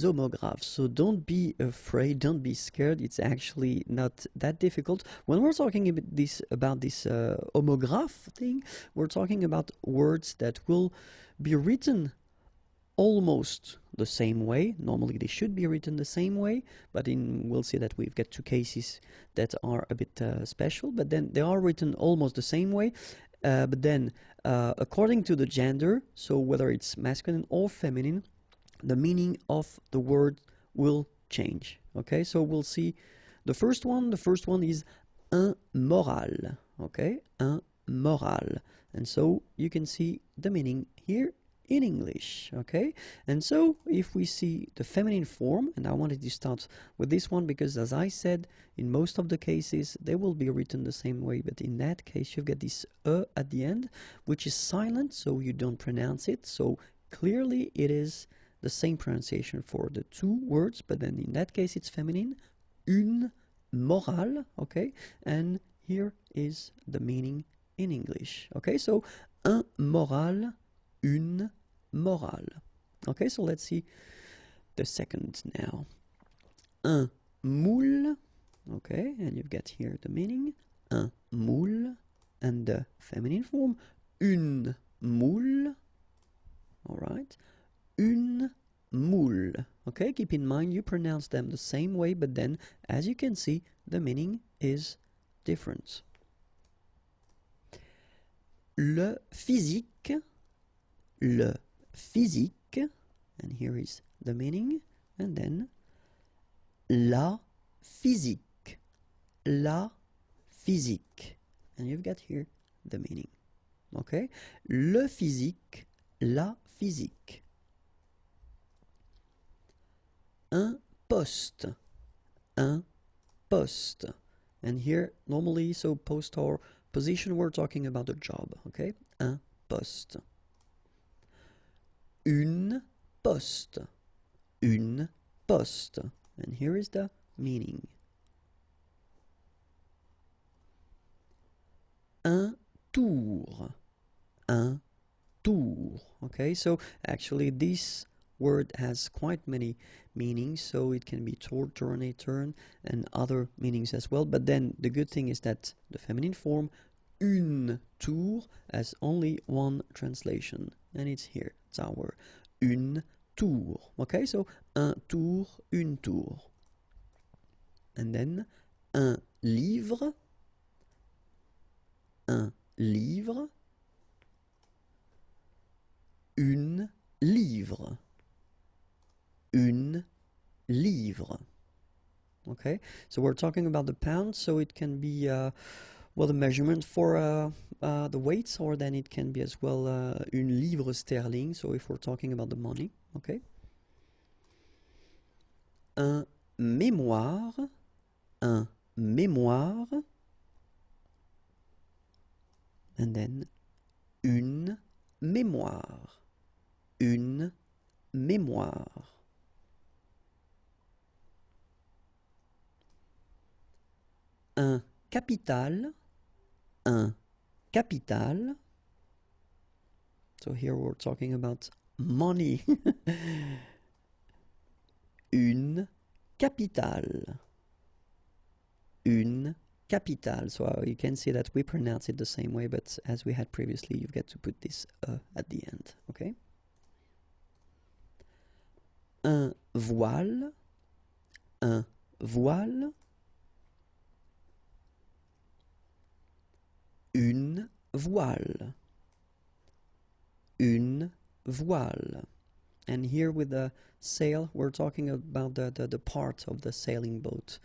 homographes. So don't be afraid, don't be scared. It's actually not that difficult. When we're talking about this homograph thing, we're talking about words that will be written almost the same way. Normally they should be written the same way, but we'll see that we've got two cases that are a bit special, but then they are written almost the same way. But then according to the gender, so whether it's masculine or feminine, the meaning of the word will change. Okay, so we'll see the first one. The first one is un moral. Okay, un moral. And so you can see the meaning here in English. Okay, and so if we see the feminine form, and I wanted to start with this one because, as I said, in most of the cases they will be written the same way, but in that case you've got this at the end, which is silent, so you don't pronounce it. So clearly it is the same pronunciation for the two words, but then in that case it's feminine, une morale. Okay, and here is the meaning in English. Okay, so un moral, une morale. Okay, so let's see the second now. Un moule. Okay, and you've got here the meaning, un moule, and the feminine form, une moule. All right, une moule. Okay, keep in mind you pronounce them the same way, but then as you can see the meaning is different. Le physique, and here is the meaning, and then la physique, and you've got here the meaning. Okay, le physique, la physique. Un poste, and here normally, so post or position, we're talking about a job. Okay, un poste. Une poste, and here is the meaning. Un tour. Okay, so actually this word has quite many meanings, so it can be turn, a turn, and other meanings as well. But then the good thing is that the feminine form, une tour, has only one translation, and it's here. It's our une tour. Okay, so un tour, une tour. And then un livre, une livre. Okay, so we're talking about the pound, so it can be well, the measurement for the weights, or then it can be as well une livre sterling, so if we're talking about the money. Okay, un mémoire, and then une mémoire. Un capital. So here we're talking about money. Une capitale. So you can see that we pronounce it the same way, but as we had previously, you've got to put this at the end. Okay. Un voile. Une voile. And here with the sail, we're talking about the part of the sailing boat.